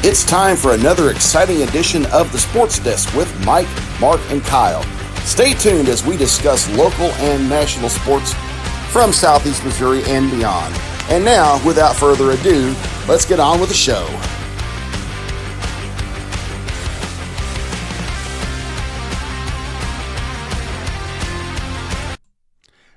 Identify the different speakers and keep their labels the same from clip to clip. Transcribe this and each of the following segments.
Speaker 1: It's time for another exciting edition of the Sports Desk with Mike, Mark, and Kyle. Stay tuned as we discuss local and national sports from Southeast Missouri and beyond. And now, without further ado, let's get on with the show.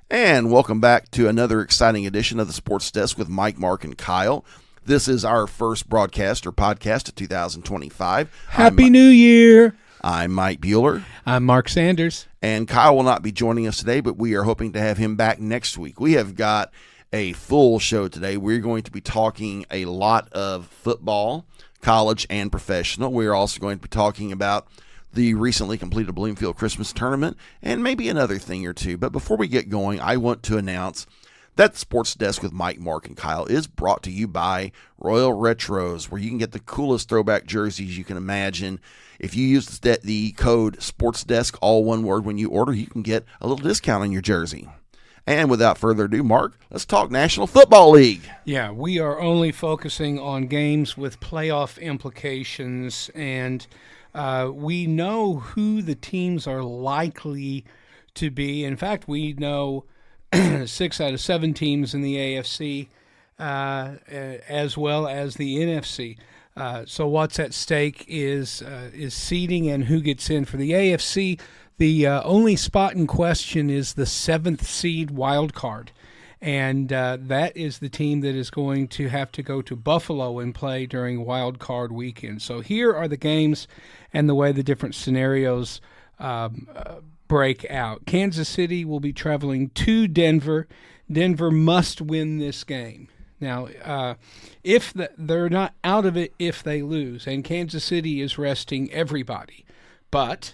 Speaker 1: And welcome back to another exciting edition of the Sports Desk with Mike, Mark, and Kyle. This is our first broadcast or podcast of 2025.
Speaker 2: Happy New Year!
Speaker 1: I'm Mike Bueller.
Speaker 2: I'm Mark Sanders.
Speaker 1: And Kyle will not be joining us today, but we are hoping to have him back next week. We have got a full show today. We're going to be talking a lot of football, college and professional. We are also going to be talking about the recently completed Bloomfield Christmas Tournament and maybe another thing or two. But before we get going, I want to announce that the Sports Desk with Mike, Mark, and Kyle is brought to you by Royal Retros, where you can get the coolest throwback jerseys you can imagine. If you use the code SportsDesk, all one word, when you order, you can get a little discount on your jersey. And without further ado, Mark, let's talk National Football League.
Speaker 2: Yeah, we are only focusing on games with playoff implications, and we know who the teams are likely to be. In fact, we know 6 out of 7 teams in the AFC as well as the NFC. So what's at stake is seeding and who gets in. For the AFC, the only spot in question is the 7th seed wild card. And that is the team that is going to have to go to Buffalo and play during wild card weekend. So here are the games and the way the different scenarios break out. Kansas City will be traveling to Denver. Denver must win this game. Now, they're not out of it if they lose, and Kansas City is resting everybody. But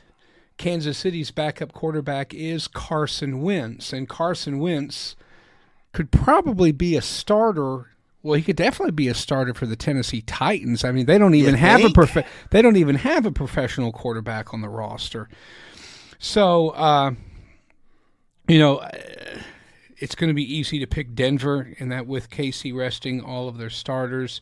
Speaker 2: Kansas City's backup quarterback is Carson Wentz, and Carson Wentz could probably be a starter. Well, he could definitely be a starter for the Tennessee Titans. I mean, they don't even have a professional quarterback on the roster. So, it's going to be easy to pick Denver, and that with Casey resting all of their starters,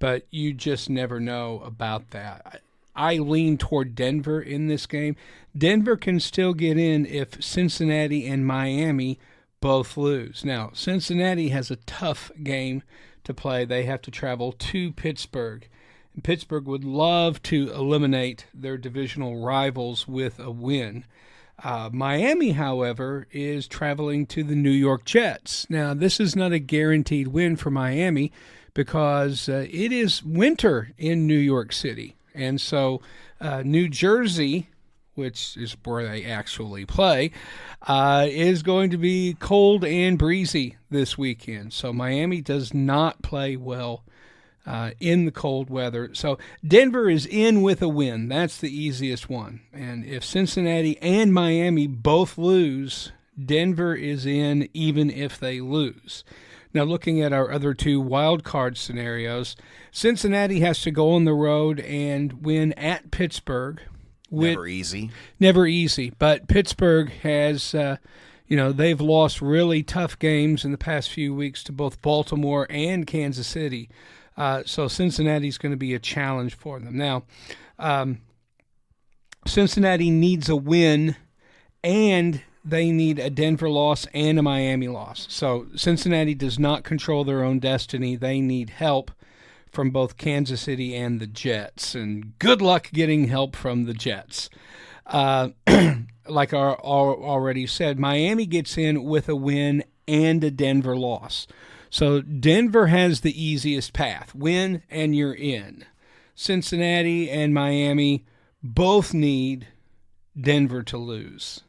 Speaker 2: but you just never know about that. I lean toward Denver in this game. Denver can still get in if Cincinnati and Miami both lose. Now, Cincinnati has a tough game to play. They have to travel to Pittsburgh. And Pittsburgh would love to eliminate their divisional rivals with a win. Miami, however, is traveling to the New York Jets. Now, this is not a guaranteed win for Miami because it is winter in New York City. And so New Jersey, which is where they actually play, is going to be cold and breezy this weekend. So Miami does not play well in the cold weather. So Denver is in with a win. That's the easiest one. And if Cincinnati and Miami both lose, Denver is in even if they lose. Now, looking at our other two wild card scenarios, Cincinnati has to go on the road and win at Pittsburgh.
Speaker 1: Never easy. Never easy.
Speaker 2: But Pittsburgh has, they've lost really tough games in the past few weeks to both Baltimore and Kansas City. So Cincinnati's going to be a challenge for them. Now, Cincinnati needs a win, and they need a Denver loss and a Miami loss. So Cincinnati does not control their own destiny. They need help from both Kansas City and the Jets. And good luck getting help from the Jets. Like I already said, Miami gets in with a win and a Denver loss. So Denver has the easiest path. Win and you're in. Cincinnati and Miami both need Denver to lose.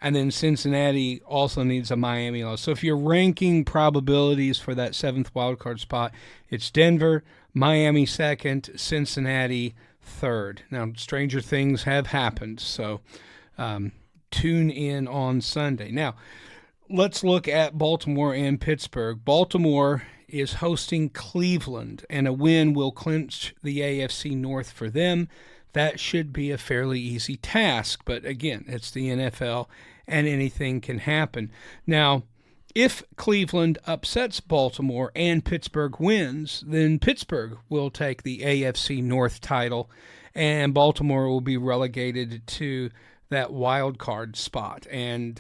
Speaker 2: And then Cincinnati also needs a Miami loss. So if you're ranking probabilities for that 7th wildcard spot, it's Denver, Miami 2nd, Cincinnati 3rd. Now, stranger things have happened, so tune in on Sunday. Now, let's look at Baltimore and Pittsburgh. Baltimore is hosting Cleveland, and a win will clinch the AFC North for them. That should be a fairly easy task, but again, it's the NFL, and anything can happen. Now, if Cleveland upsets Baltimore and Pittsburgh wins, then Pittsburgh will take the AFC North title, and Baltimore will be relegated to that wild card spot. And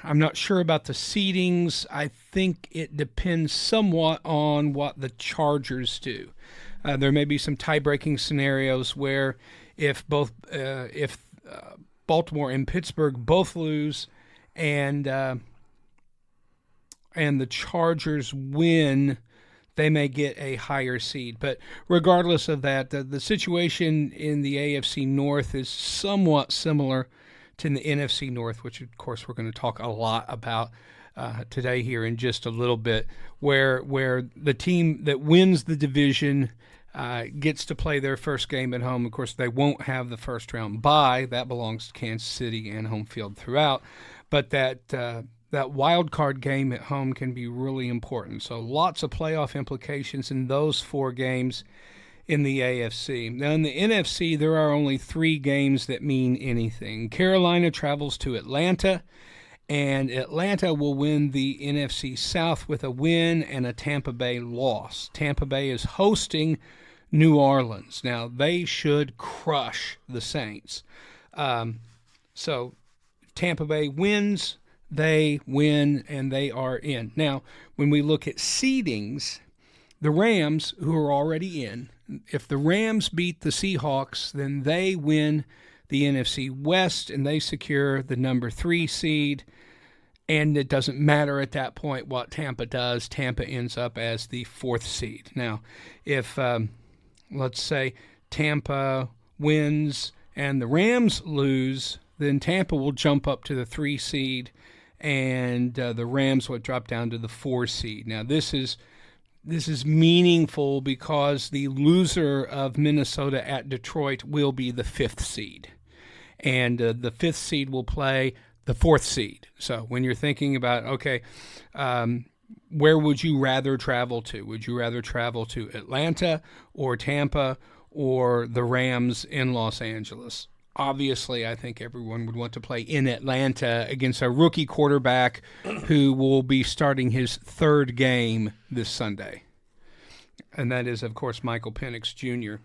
Speaker 2: I'm not sure about the seedings. I think it depends somewhat on what the Chargers do. There may be some tie-breaking scenarios where if Baltimore and Pittsburgh both lose and the Chargers win, they may get a higher seed. But regardless of that, the situation in the AFC North is somewhat similar to the NFC North, which, of course, we're going to talk a lot about today here in just a little bit, where the team that wins the division gets to play their first game at home. Of course, they won't have the first-round bye. That belongs to Kansas City and home field throughout. But that wild card game at home can be really important. So lots of playoff implications in those 4 games in the AFC. Now, in the NFC, there are only 3 games that mean anything. Carolina travels to Atlanta, and Atlanta will win the NFC South with a win and a Tampa Bay loss. Tampa Bay is hosting New Orleans. Now, they should crush the Saints. So Tampa Bay wins, they win, and they are in. Now, when we look at seedings, the Rams, who are already in, if the Rams beat the Seahawks, then they win the NFC West and they secure the number 3 seed. And it doesn't matter at that point what Tampa does. Tampa ends up as the 4th seed. Now, if, let's say, Tampa wins and the Rams lose, then Tampa will jump up to the 3 seed and the Rams will drop down to the 4 seed. Now, this is meaningful because the loser of Minnesota at Detroit will be the 5th seed. And the 5th seed will play the 4th seed. So when you're thinking about, okay, where would you rather travel to? Would you rather travel to Atlanta or Tampa or the Rams in Los Angeles? Obviously, I think everyone would want to play in Atlanta against a rookie quarterback who will be starting his 3rd game this Sunday. And that is, of course, Michael Penix Jr.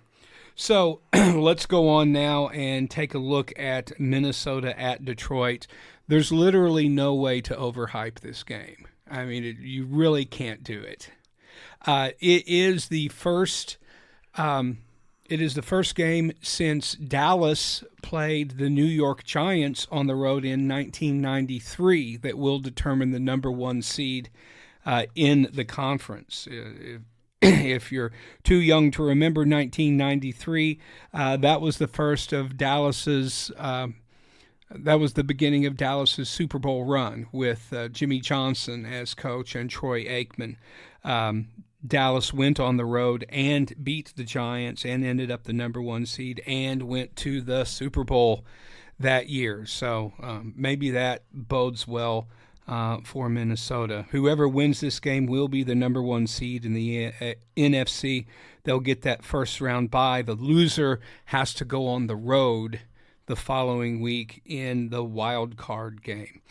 Speaker 2: So let's go on now and take a look at Minnesota at Detroit. There's literally no way to overhype this game. I mean, you really can't do it. It is the first game since Dallas played the New York Giants on the road in 1993 that will determine the number 1 seed in the conference. If you're too young to remember 1993, that was the first of Dallas's. That was the beginning of Dallas's Super Bowl run with Jimmy Johnson as coach and Troy Aikman. Dallas went on the road and beat the Giants and ended up the number 1 seed and went to the Super Bowl that year. So maybe that bodes well for Minnesota. Whoever wins this game will be the number 1 seed in the NFC. They'll get that first round bye. The loser has to go on the road the following week in the wild card game.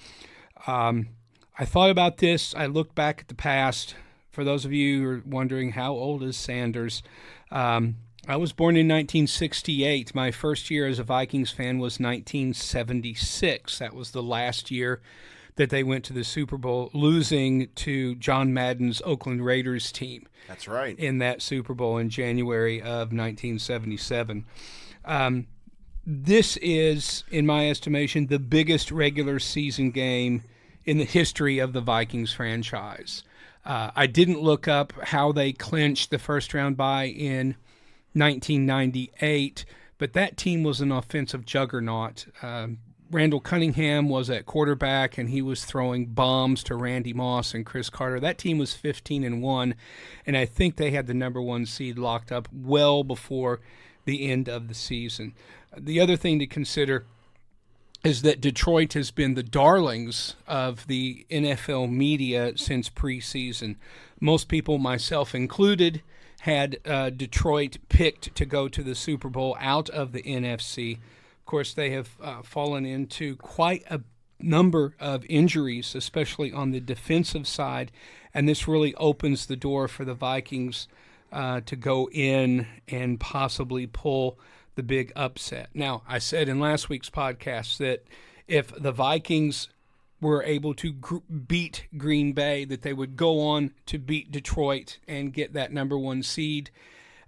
Speaker 2: I thought about this. I looked back at the past. For those of you who are wondering, how old is Sanders? I was born in 1968. My first year as a Vikings fan was 1976. That was the last year that they went to the Super Bowl, losing to John Madden's Oakland Raiders team.
Speaker 1: That's right.
Speaker 2: In that Super Bowl in January of 1977. This is, in my estimation, the biggest regular season game in the history of the Vikings franchise. I didn't look up how they clinched the first round bye in 1998, but that team was an offensive juggernaut. Randall Cunningham was at quarterback, and he was throwing bombs to Randy Moss and Chris Carter. That team was 15-1, and I think they had the number 1 seed locked up well before the end of the season. The other thing to consider is that Detroit has been the darlings of the NFL media since preseason. Most people, myself included, had Detroit picked to go to the Super Bowl out of the NFC. Of course, they have fallen into quite number of injuries, especially on the defensive side, and this really opens the door for the Vikings to go in and possibly pull the big upset. Now, I said in last week's podcast that if the Vikings were able to beat Green Bay, that they would go on to beat Detroit and get that number 1 seed.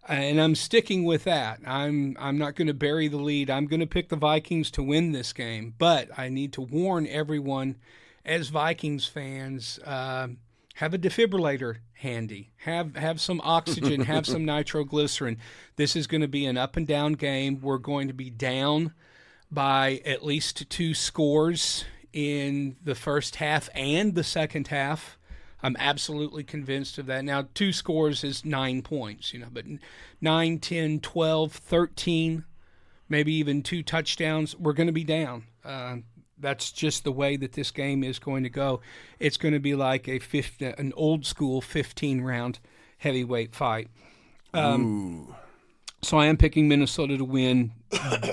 Speaker 2: And I'm sticking with that. I'm not going to bury the lead. I'm going to pick the Vikings to win this game. But I need to warn everyone, as Vikings fans, have a defibrillator handy. Have some oxygen. Have some nitroglycerin. This is going to be an up and down game. We're going to be down by at least 2 scores in the first half and the second half. I'm absolutely convinced of that. Now, 2 scores is 9 points, but 9, 10, 12, 13, maybe even 2 touchdowns, we're going to be down. That's just the way that this game is going to go. It's going to be like an old-school 15-round heavyweight fight. So I am picking Minnesota to win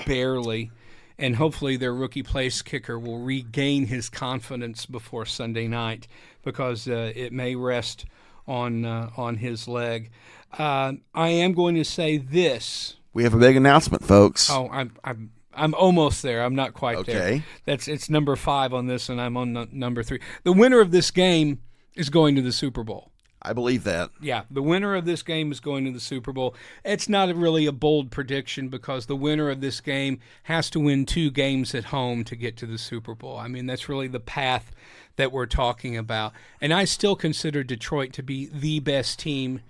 Speaker 2: barely. And hopefully their rookie place kicker will regain his confidence before Sunday night, because it may rest on his leg. I am going to say this.
Speaker 1: We have a big announcement, folks.
Speaker 2: Oh, I'm almost there. I'm not quite
Speaker 1: there.
Speaker 2: It's number 5 on this, and I'm on number 3. The winner of this game is going to the Super Bowl.
Speaker 1: I believe that.
Speaker 2: Yeah, the winner of this game is going to the Super Bowl. It's not really a bold prediction, because the winner of this game has to win 2 games at home to get to the Super Bowl. I mean, that's really the path that we're talking about. And I still consider Detroit to be the best team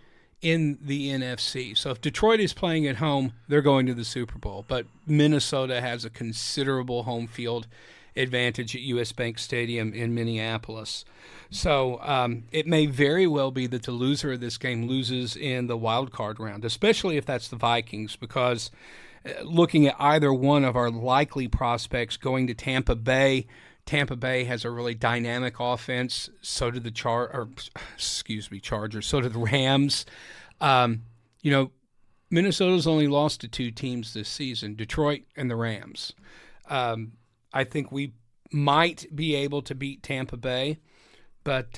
Speaker 2: in the NFC. So if Detroit is playing at home, they're going to the Super Bowl. But Minnesota has a considerable home field advantage at US Bank Stadium in Minneapolis. So it may very well be that the loser of this game loses in the wild card round, especially if that's the Vikings, because looking at either one of our likely prospects going to Tampa Bay has a really dynamic offense. So do the Chargers. So do the Rams. Minnesota's only lost to 2 teams this season, Detroit and the Rams. I think we might be able to beat Tampa Bay, but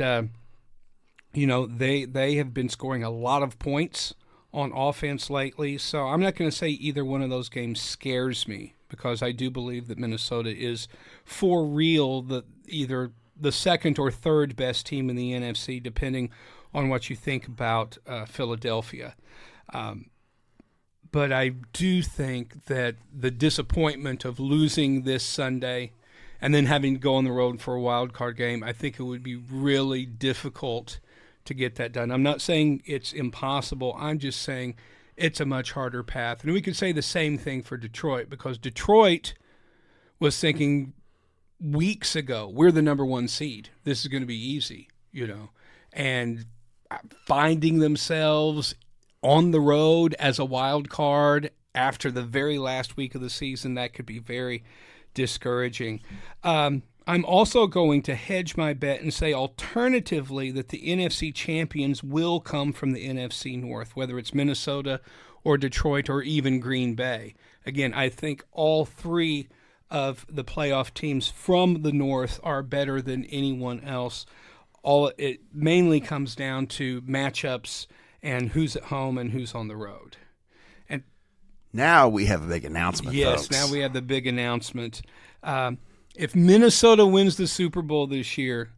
Speaker 2: they have been scoring a lot of points on offense lately. So I'm not going to say either one of those games scares me, because I do believe that Minnesota is for real either the second or third best team in the NFC, depending on what you think about Philadelphia. But I do think that the disappointment of losing this Sunday and then having to go on the road for a wild card game, I think it would be really difficult to get that done. I'm not saying it's impossible. I'm just saying it's a much harder path. And we could say the same thing for Detroit, because Detroit was thinking weeks ago, we're the number 1 seed. This is going to be easy, and finding themselves on the road as a wild card after the very last week of the season, that could be very discouraging. I'm also going to hedge my bet and say alternatively that the NFC champions will come from the NFC North, whether it's Minnesota or Detroit or even Green Bay. Again, I think all 3 of the playoff teams from the North are better than anyone else. It mainly comes down to matchups and who's at home and who's on the road. And
Speaker 1: now we have a big announcement,
Speaker 2: yes,
Speaker 1: folks.
Speaker 2: now we have the big announcement. If Minnesota wins the Super Bowl this year,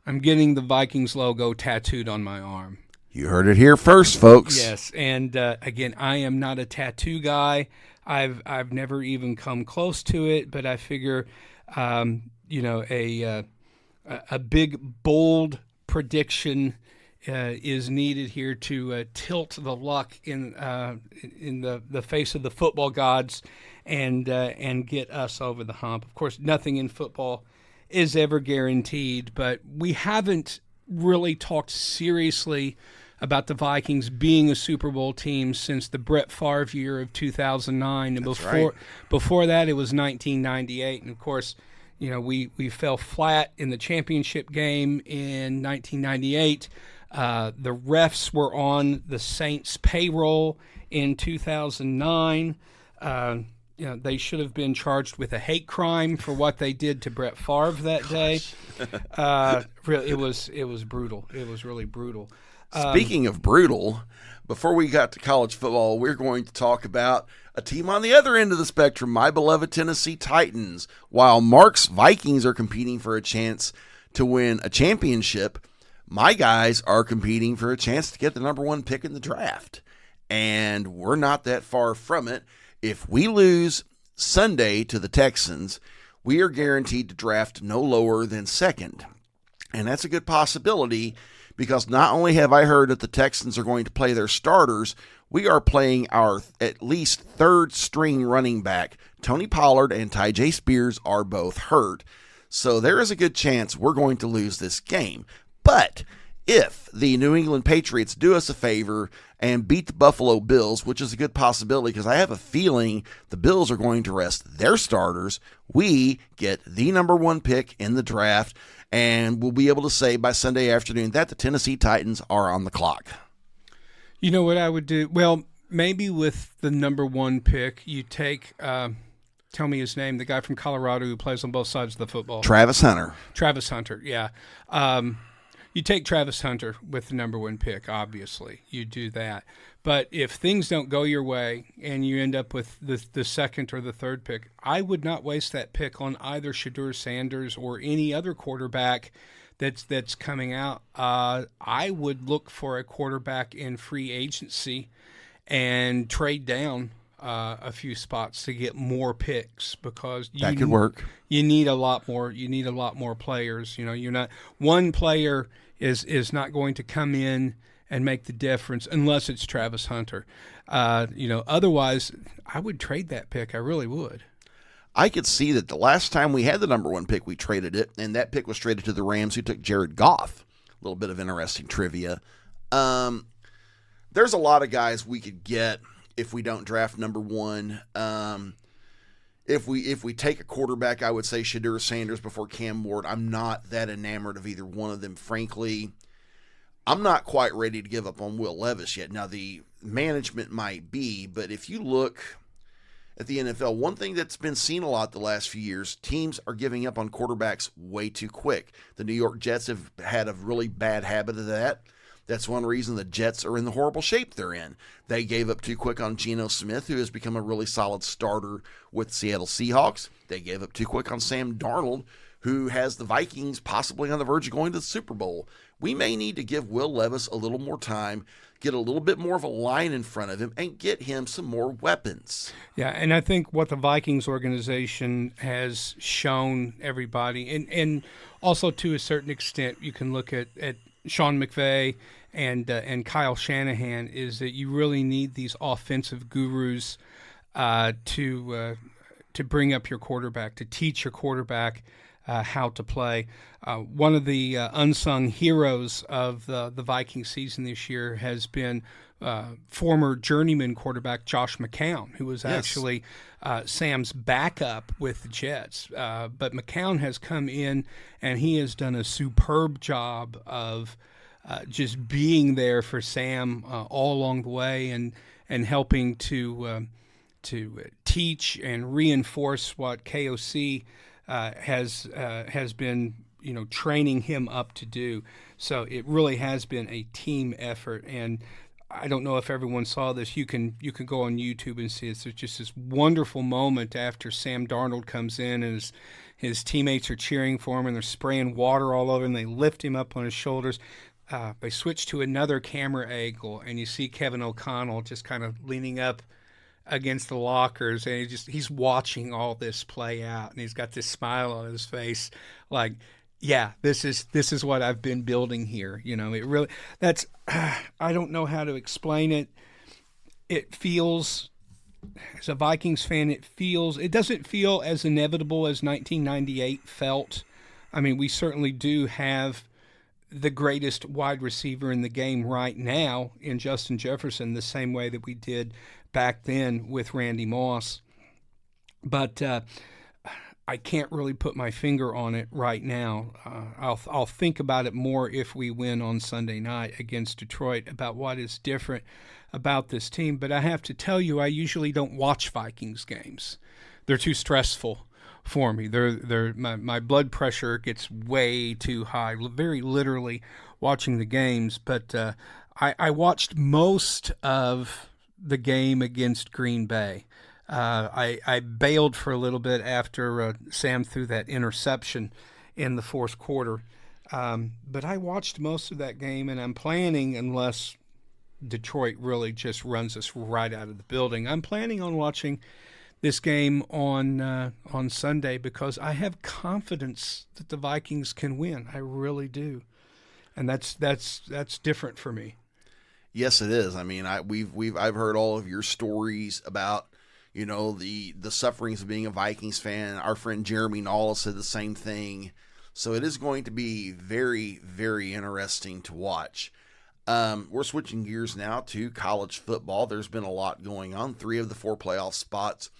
Speaker 2: I'm getting the Vikings logo tattooed on my arm.
Speaker 1: You heard it here first, folks.
Speaker 2: Yes, and again, I am not a tattoo guy. I've never even come close to it, but I figure, a big bold prediction is needed here to tilt the luck in the face of the football gods and get us over the hump. Of course, nothing in football is ever guaranteed, but we haven't really talked seriously about the Vikings being a Super Bowl team since the Brett Favre year of 2009, and before that it was 1998, and of course, we fell flat in the championship game in 1998. The refs were on the Saints' payroll in 2009. they should have been charged with a hate crime for what they did to Brett Favre that day. Really, it was brutal. It was really brutal.
Speaker 1: Speaking of brutal, before we got to college football, we're going to talk about a team on the other end of the spectrum, my beloved Tennessee Titans. While Mark's Vikings are competing for a chance to win a championship, my guys are competing for a chance to get the number 1 pick in the draft. And we're not that far from it. If we lose Sunday to the Texans, we are guaranteed to draft no lower than 2nd. And that's a good possibility, because not only have I heard that the Texans are going to play their starters, we are playing our at least 3rd string running back. Tony Pollard and Tyjae Spears are both hurt. So there is a good chance we're going to lose this game. But if the New England Patriots do us a favor and beat the Buffalo Bills, which is a good possibility because I have a feeling the Bills are going to rest their starters, we get the number 1 pick in the draft. And we'll be able to say by Sunday afternoon that the Tennessee Titans are on the clock.
Speaker 2: You know what I would do? Well, maybe with the number 1 pick, you take, tell me his name, the guy from Colorado who plays on both sides of the football.
Speaker 1: Travis Hunter.
Speaker 2: Travis Hunter, yeah. You take Travis Hunter with the number 1 pick, obviously. You do that. But if things don't go your way and you end up with the 2nd or the 3rd pick, I would not waste that pick on either Shedeur Sanders or any other quarterback that's coming out. I would look for a quarterback in free agency and trade down a few spots to get more picks, because
Speaker 1: that could work.
Speaker 2: You need a lot more. You need a lot more players. You're not one player is not going to come in and make the difference unless it's Travis Hunter. Otherwise, I would trade that pick. I really would.
Speaker 1: I could see that the last time we had the number 1 pick, we traded it, and that pick was traded to the Rams, who took Jared Goff. A little bit of interesting trivia. There's a lot of guys we could get if we don't draft number 1. If we take a quarterback, I would say Shedeur Sanders before Cam Ward. I'm not that enamored of either one of them, frankly. I'm not quite ready to give up on Will Levis yet. Now, the management might be, but if you look at the NFL, one thing that's been seen a lot the last few years, teams are giving up on quarterbacks way too quick. The New York Jets have had a really bad habit of that. That's one reason the Jets are in the horrible shape they're in. They gave up too quick on Geno Smith, who has become a really solid starter with Seattle Seahawks. They gave up too quick on Sam Darnold, who has the Vikings possibly on the verge of going to the Super Bowl. We may need to give Will Levis a little more time, get a little bit more of a line in front of him, and get him some more weapons.
Speaker 2: Yeah, and I think what the Vikings organization has shown everybody, and also to a certain extent, you can look at Sean McVay and Kyle Shanahan, is that you really need these offensive gurus to bring up your quarterback, to teach your quarterback how to play. One of the unsung heroes of the Viking season this year has been former journeyman quarterback Josh McCown, who was actually Sam's backup with the Jets. But McCown has come in, and he has done a superb job of just being there for Sam all along the way, and helping to teach and reinforce what KOC has been training him up to do. So it really has been a team effort, and I don't know if everyone saw this. You can go on YouTube and see it. There's just this wonderful moment after Sam Darnold comes in and his teammates are cheering for him and they're spraying water all over him. They lift him up on his shoulders. They switch to another camera angle, and you see Kevin O'Connell just kind of leaning up against the lockers, and he's watching all this play out, and he's got this smile on his face, like, yeah, this is what I've been building here. It really, that's, I don't know how to explain it. It feels, as a Vikings fan, it doesn't feel as inevitable as 1998 felt. I mean, we certainly do have the greatest wide receiver in the game right now in Justin Jefferson, the same way that we did back then with Randy Moss. But I can't really put my finger on it right now. I'll think about it more if we win on Sunday night against Detroit about what is different about this team. But I have to tell you, I usually don't watch Vikings games. They're too stressful for me. My blood pressure gets way too high, very literally watching the games. But I watched most of the game against Green Bay. I bailed for a little bit after Sam threw that interception in the fourth quarter. But I watched most of that game, and I'm planning, unless Detroit really just runs us right out of the building, I'm planning on watching this game on Sunday because I have confidence that the Vikings can win. I really do, and that's different for me.
Speaker 1: Yes, it is. I mean, I've heard all of your stories about, you know, the sufferings of being a Vikings fan. Our friend Jeremy Nall said the same thing. So it is going to be very, very interesting to watch. We're switching gears now to college football. There's been a lot going on. 3 of the 4 playoff spots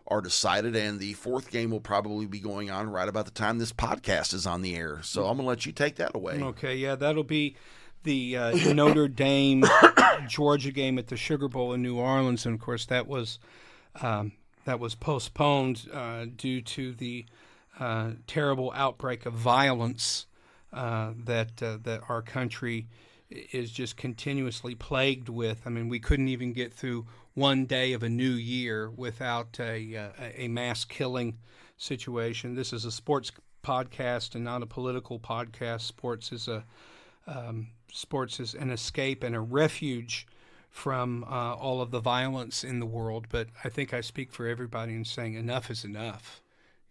Speaker 1: are decided, and the 4th game will probably be going on right about the time this podcast is on the air. So I'm going to let you take that away.
Speaker 2: Okay, yeah, that'll be the Notre Dame Georgia game at the Sugar Bowl in New Orleans, and of course that was postponed due to the terrible outbreak of violence that our country is just continuously plagued with. I mean, we couldn't even get through one day of a new year without a mass killing situation. This is a sports podcast and not a political podcast. Sports is an escape and a refuge from all of the violence in the world. But I think I speak for everybody in saying enough is enough.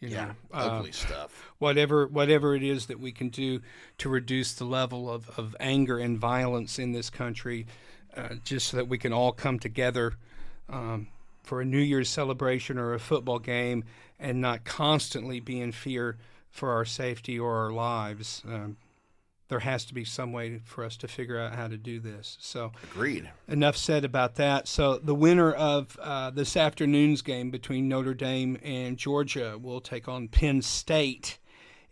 Speaker 2: You know,
Speaker 1: ugly stuff.
Speaker 2: Whatever it is that we can do to reduce the level of anger and violence in this country, just so that we can all come together for a New Year's celebration or a football game and not constantly be in fear for our safety or our lives. There has to be some way for us to figure out how to do this. So,
Speaker 1: agreed.
Speaker 2: Enough said about that. So the winner of this afternoon's game between Notre Dame and Georgia will take on Penn State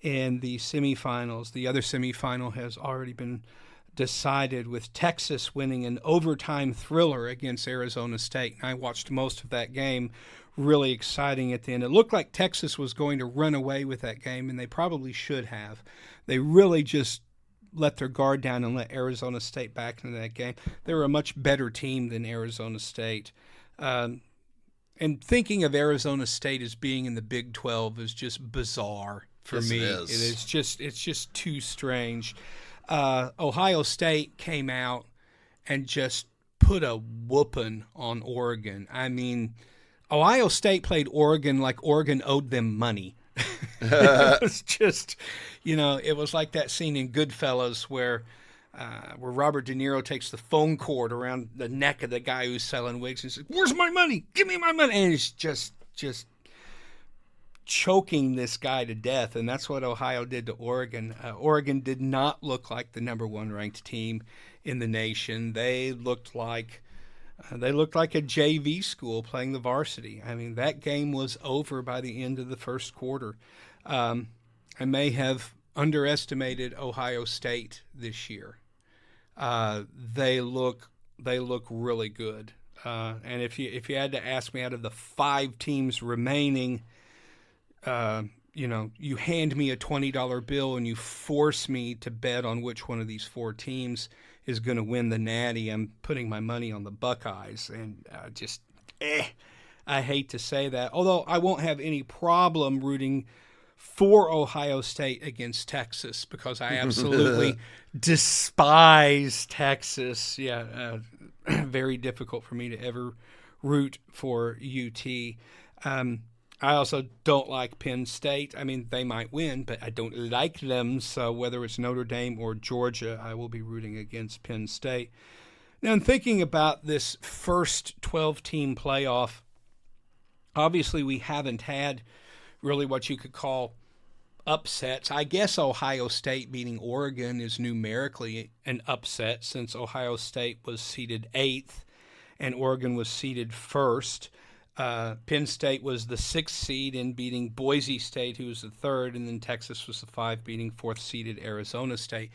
Speaker 2: in the semifinals. The other semifinal has already been decided with Texas winning an overtime thriller against Arizona State. And I watched most of that game. Really exciting at the end. It looked like Texas was going to run away with that game, and they probably should have. They really just let their guard down and let Arizona State back into that game. They were a much better team than Arizona State. And thinking of Arizona State as being in the Big 12 is just bizarre for me.
Speaker 1: It is.
Speaker 2: It's just too strange. Ohio State came out and just put a whooping on Oregon. I mean, Ohio State played Oregon like Oregon owed them money. It was just, it was like that scene in Goodfellas where Robert De Niro takes the phone cord around the neck of the guy who's selling wigs and says, "Where's my money? Give me my money!" And he's just choking this guy to death. And that's what Ohio did to Oregon. Oregon did not look like the number 1 ranked team in the nation. They looked like a JV school playing the varsity. I mean, that game was over by the end of the first quarter. I may have underestimated Ohio State this year. They look really good. And if you had to ask me, out of the 5 teams remaining, you hand me a $20 bill and you force me to bet on which one of these 4 teams is going to win the Natty, I'm putting my money on the Buckeyes. And I hate to say that, although I won't have any problem rooting for Ohio State against Texas because I absolutely despise Texas. Yeah, very difficult for me to ever root for UT. I also don't like Penn State. I mean, they might win, but I don't like them. So whether it's Notre Dame or Georgia, I will be rooting against Penn State. Now, in thinking about this first 12-team playoff, obviously we haven't had really what you could call upsets. I guess Ohio State beating Oregon is numerically an upset since Ohio State was seeded 8th and Oregon was seeded 1st. Penn State was the 6th seed in beating Boise State, who was the 3rd, and then Texas was the 5, beating 4th-seeded Arizona State.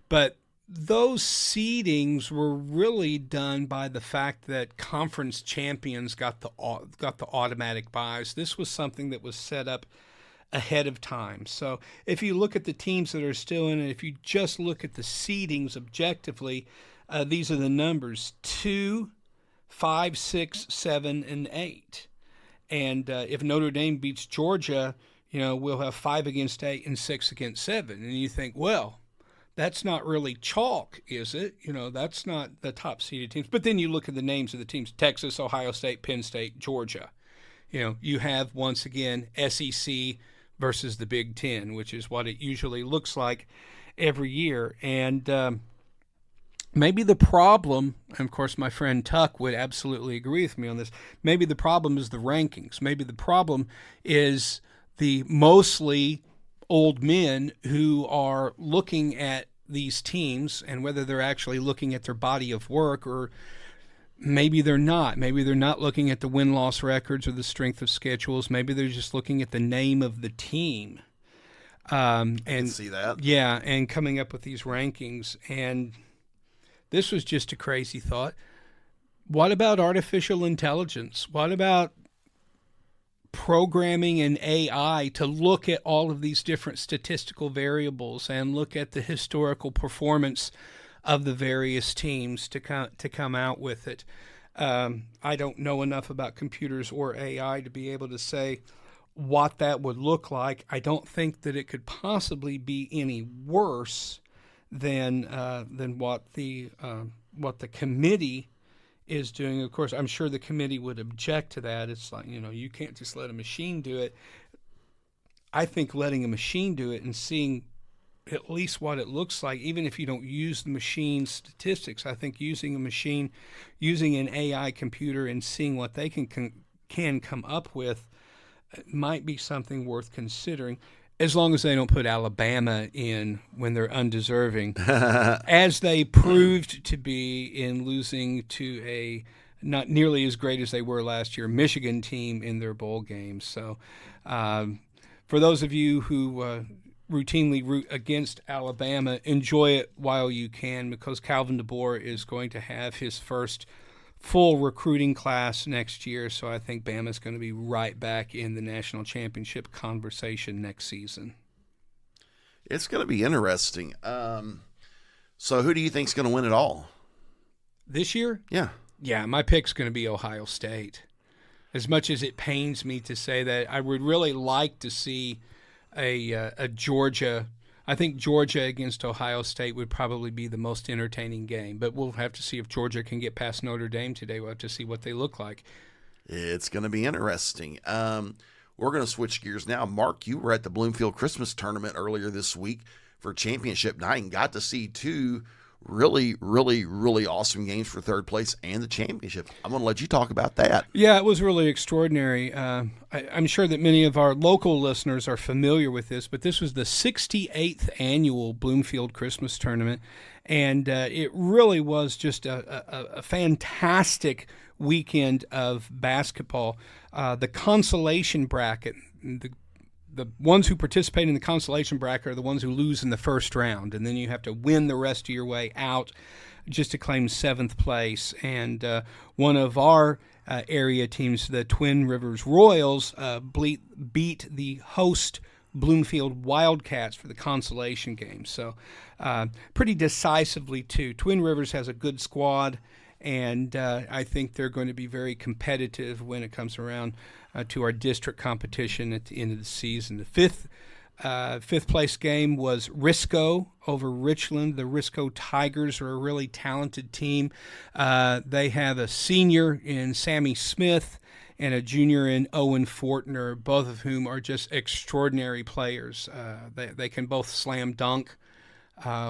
Speaker 2: But those seedings were really done by the fact that conference champions got the automatic buys. This was something that was set up ahead of time. So if you look at the teams that are still in it, if you just look at the seedings objectively, these are the numbers: 2, 5, 6, 7, and 8. And if Notre Dame beats Georgia, we'll have 5 against 8 and 6 against 7. And you think, well, that's not really chalk, is it? That's not the top seeded teams. But then you look at the names of the teams: Texas, Ohio State, Penn State, Georgia. You have, once again, SEC versus the Big Ten, which is what it usually looks like every year. And maybe the problem, and of course my friend Tuck would absolutely agree with me on this, maybe the problem is the rankings. Maybe the problem is the mostly old men who are looking at these teams, and whether they're actually looking at their body of work, or maybe they're not. Maybe they're not looking at the win-loss records or the strength of schedules. Maybe they're just looking at the name of the team. And
Speaker 1: I can see that.
Speaker 2: Yeah, and coming up with these rankings. And this was just a crazy thought. What about artificial intelligence? What about programming and AI to look at all of these different statistical variables and look at the historical performance of the various teams to come out with it? I don't know enough about computers or AI to be able to say what that would look like. I don't think that it could possibly be any worse than what the committee is doing. Of course, I'm sure the committee would object to that. It's like, you can't just let a machine do it. I think letting a machine do it and seeing at least what it looks like, even if you don't use the machine statistics, I think using an AI computer and seeing what they can come up with might be something worth considering, as long as they don't put Alabama in when they're undeserving, as they proved to be in losing to a not nearly as great as they were last year Michigan team in their bowl games. So for those of you who routinely root against Alabama, enjoy it while you can, because Calvin DeBoer is going to have his first full recruiting class next year. So I think Bama's going to be right back in the national championship conversation next season.
Speaker 1: It's going to be interesting. So who do you think's going to win it all
Speaker 2: this year? Yeah, my pick's going to be Ohio State. As much as it pains me to say that, I would really like to see a Georgia. I think Georgia against Ohio State would probably be the most entertaining game, but we'll have to see if Georgia can get past Notre Dame today. We'll have to see what they look like.
Speaker 1: It's going to be interesting. We're going to switch gears now. Mark, you were at the Bloomfield Christmas Tournament earlier this week for championship night and got to see 2 really, really, really awesome games for third place and the championship. I'm going to let you talk about that.
Speaker 2: Yeah, it was really extraordinary. I'm sure that many of our local listeners are familiar with this, but this was the 68th annual Bloomfield Christmas Tournament, and it really was just a fantastic weekend of basketball. The consolation bracket, the ones who participate in the consolation bracket are the ones who lose in the first round, and then you have to win the rest of your way out just to claim 7th place. And one of our area teams, the Twin Rivers Royals, beat the host Bloomfield Wildcats for the consolation game. So pretty decisively, too. Twin Rivers has a good squad, and I think they're going to be very competitive when it comes around to our district competition at the end of the season. The fifth place game was Risco over Richland. The Risco Tigers are a really talented team. They have a senior in Sammy Smith and a junior in Owen Fortner, both of whom are just extraordinary players. They can both slam dunk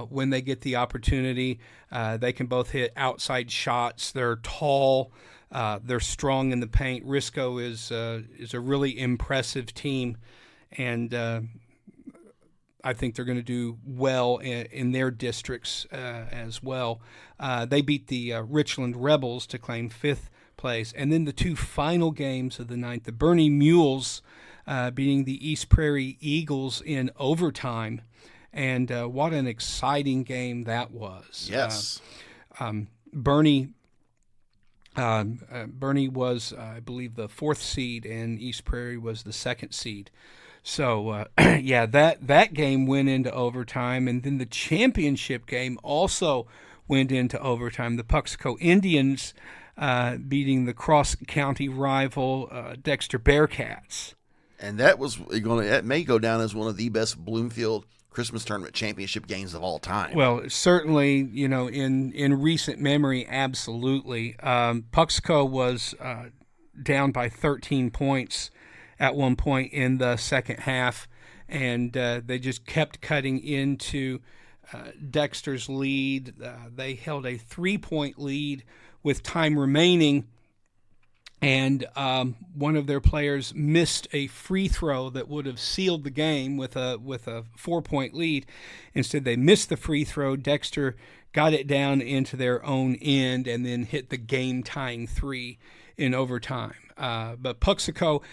Speaker 2: when they get the opportunity. They can both hit outside shots. They're tall. They're strong in the paint. Risco is a really impressive team, and I think they're going to do well in their districts as well. They beat the Richland Rebels to claim 5th place. And then the two final games of the night, the Bernie Mules beating the East Prairie Eagles in overtime. And what an exciting game that was.
Speaker 1: Yes.
Speaker 2: Bernie was, I believe, the 4th seed, and East Prairie was the 2nd seed. So, yeah, that game went into overtime, and then the championship game also went into overtime. The Puxico Indians beating the cross-county rival Dexter Bearcats.
Speaker 1: And that may go down as one of the best Bloomfield Christmas Tournament championship games of all time.
Speaker 2: Well, certainly, in recent memory, absolutely. Puxico was down by 13 points at one point in the second half, and they just kept cutting into Dexter's lead. They held a 3-point lead with time remaining, and one of their players missed a free throw that would have sealed the game with a 4-point lead. Instead, they missed the free throw. Dexter got it down into their own end and then hit the game-tying 3 in overtime. But Puxico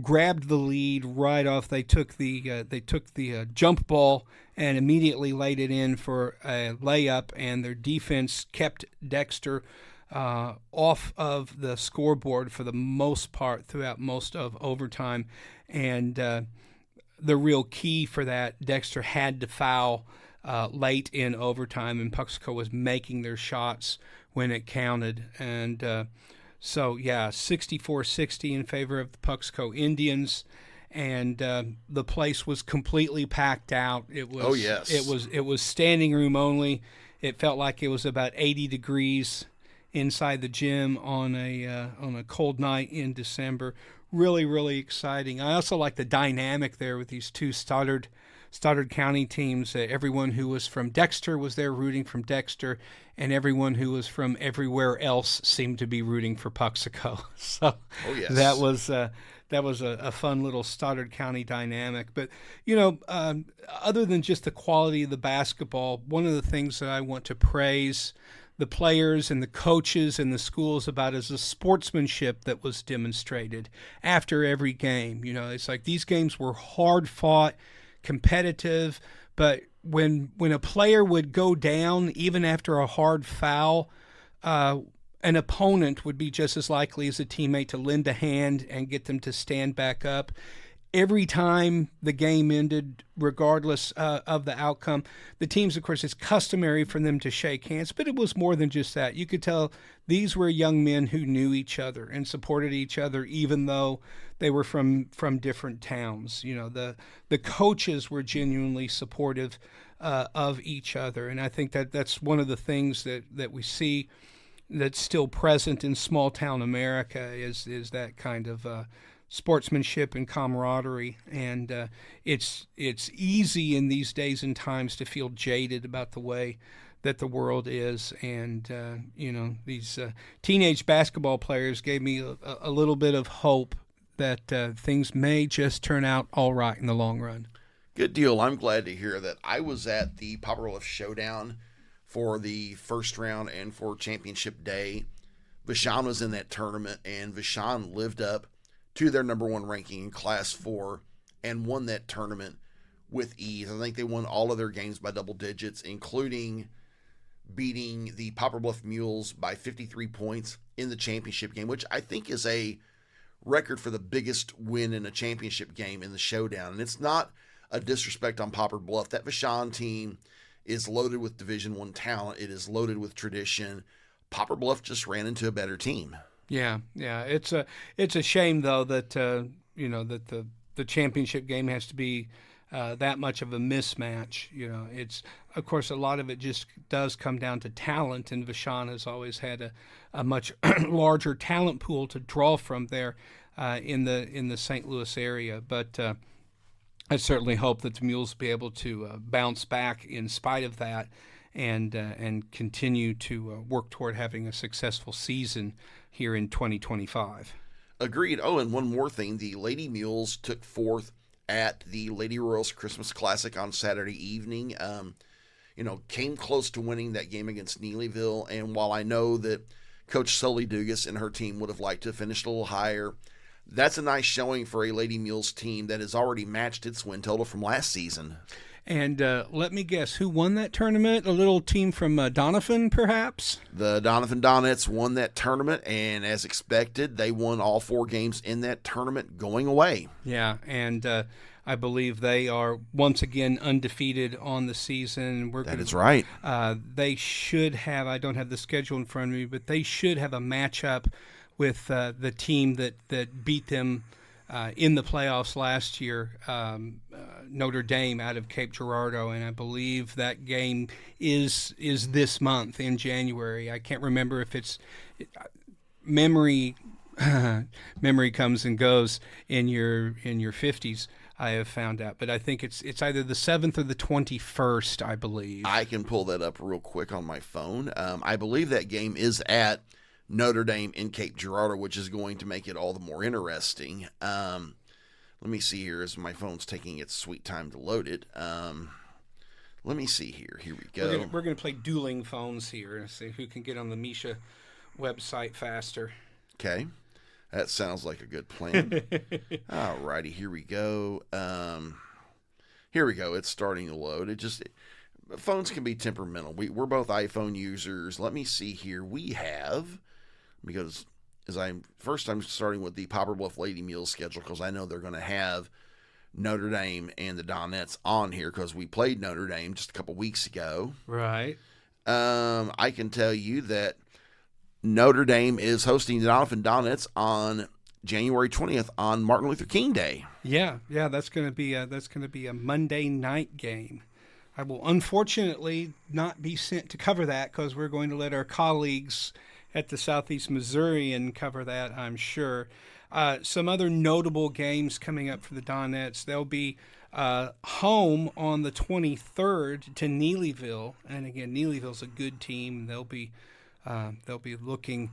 Speaker 2: grabbed the lead right off. They took the jump ball and immediately laid it in for a layup, and their defense kept Dexter off of the scoreboard for the most part throughout most of overtime. And the real key for that, Dexter had to foul late in overtime, and Puxico was making their shots when it counted. And so, yeah, 64-60 in favor of the Puxico Indians. And the place was completely packed out. It was,
Speaker 1: oh, yes.
Speaker 2: It was standing room only. It felt like it was about 80 degrees inside the gym on a cold night in December. Really, really exciting. I also like the dynamic there with these two Stoddard County teams. Everyone who was from Dexter was there rooting from Dexter, and everyone who was from everywhere else seemed to be rooting for Puxico. So
Speaker 1: oh, yes.
Speaker 2: that was a fun little Stoddard County dynamic. But, other than just the quality of the basketball, one of the things that I want to praise the players and the coaches and the schools about is the sportsmanship that was demonstrated after every game. It's like these games were hard fought, competitive, but when a player would go down, even after a hard foul, an opponent would be just as likely as a teammate to lend a hand and get them to stand back up. Every time the game ended, regardless of the outcome, the teams, of course, it's customary for them to shake hands, but it was more than just that. You could tell these were young men who knew each other and supported each other, even though they were from different towns. The coaches were genuinely supportive of each other, and I think that's one of the things that we see that's still present in small town America is that kind of sportsmanship and camaraderie. And it's easy in these days and times to feel jaded about the way that the world is. And, these teenage basketball players gave me a little bit of hope that things may just turn out all right in the long run.
Speaker 1: Good deal. I'm glad to hear that. I was at the Poplar Bluff Showdown for the first round and for championship day. Vashon was in that tournament, and Vashon lived up to their number one ranking in Class 4 and won that tournament with ease. I think they won all of their games by double digits, including beating the Poplar Bluff Mules by 53 points in the championship game, which I think is a record for the biggest win in a championship game in the Showdown. And it's not a disrespect on Poplar Bluff. That Vashon team is loaded with Division I talent. It is loaded with tradition. Poplar Bluff just ran into a better team.
Speaker 2: Yeah. It's a shame though that that the championship game has to be that much of a mismatch. It's, of course, a lot of it just does come down to talent, and Vashon has always had a much larger talent pool to draw from there in the St. Louis area. But I certainly hope that the Mules will be able to bounce back in spite of that, and continue to work toward having a successful season here in 2025.
Speaker 1: Agreed. Oh, and one more thing. The Lady Mules took fourth at the Lady Royals Christmas Classic on Saturday evening. Came close to winning that game against Neelyville. And while I know that Coach Sully Dugas and her team would have liked to have finished a little higher. That's a nice showing for a Lady Mules team that has already matched its win total from last season.
Speaker 2: And let me guess, who won that tournament? A little team from Donovan, perhaps?
Speaker 1: The Donovan Donettes won that tournament, and as expected, they won all 4 games in that tournament going away.
Speaker 2: Yeah, and I believe they are once again undefeated on the season.
Speaker 1: That is right.
Speaker 2: They should have, I don't have the schedule in front of me, but they should have a matchup with the team that beat them in the playoffs last year, Notre Dame out of Cape Girardeau, and I believe that game is this month in January. I can't remember if it's memory comes and goes in your 50s. I have found out, but I think it's either the 7th or the 21st, I believe.
Speaker 1: I can pull that up real quick on my phone. I believe that game is at Notre Dame in Cape Girardeau, which is going to make it all the more interesting. Let me see here as my phone's taking its sweet time to load it. Let me see here. Here we go.
Speaker 2: We're going to play dueling phones here and see who can get on the Misha website faster.
Speaker 1: Okay. That sounds like a good plan. All righty, here we go. Here we go. It's starting to load. Phones can be temperamental. We're both iPhone users. Let me see here. We have, because I'm starting with the Poplar Bluff Lady Mules schedule because I know they're going to have Notre Dame and the Donettes on here because we played Notre Dame just a couple weeks ago.
Speaker 2: Right.
Speaker 1: I can tell you that Notre Dame is hosting the Donovan Donettes on January 20th on Martin Luther King Day.
Speaker 2: Yeah, that's going to be a Monday night game. I will unfortunately not be sent to cover that because we're going to let our colleagues at the Southeast Missourian cover that, I'm sure. Some other notable games coming up for the Donettes. They'll be home on the 23rd to Neelyville, and again, Neelyville's a good team. They'll be looking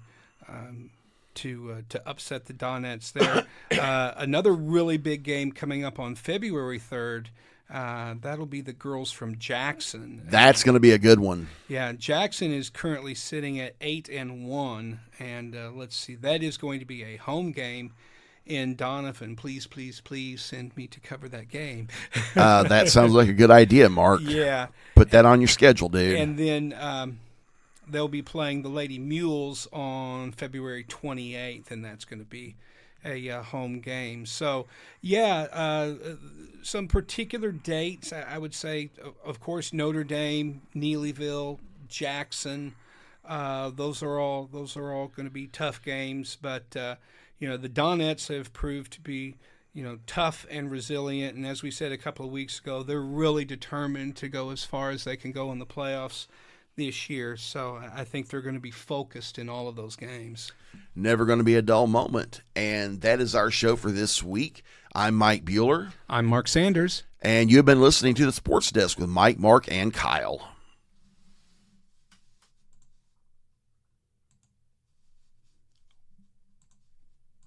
Speaker 2: to upset the Donettes there. Another really big game coming up on February 3rd. That'll be the girls from Jackson.
Speaker 1: That's going to be a good one.
Speaker 2: Yeah, Jackson is currently sitting at 8-1, and let's see, that is going to be a home game in Donovan. Please, please, please send me to cover that game.
Speaker 1: That sounds like a good idea, Mark.
Speaker 2: Yeah.
Speaker 1: Put that on your schedule, dude.
Speaker 2: And then they'll be playing the Lady Mules on February 28th, and that's going to be a home game. So, yeah, some particular dates, I would say, of course, Notre Dame, Neelyville, Jackson. Those are all going to be tough games, but the Donettes have proved to be tough and resilient, and as we said a couple of weeks ago, they're really determined to go as far as they can go in the playoffs this year. So I think they're going to be focused in all of those games.
Speaker 1: Never going to be a dull moment. And that is our show for this week. I'm Mike Bueller.
Speaker 2: I'm Mark Sanders.
Speaker 1: And you've been listening to the Sports Desk with Mike, Mark, and Kyle.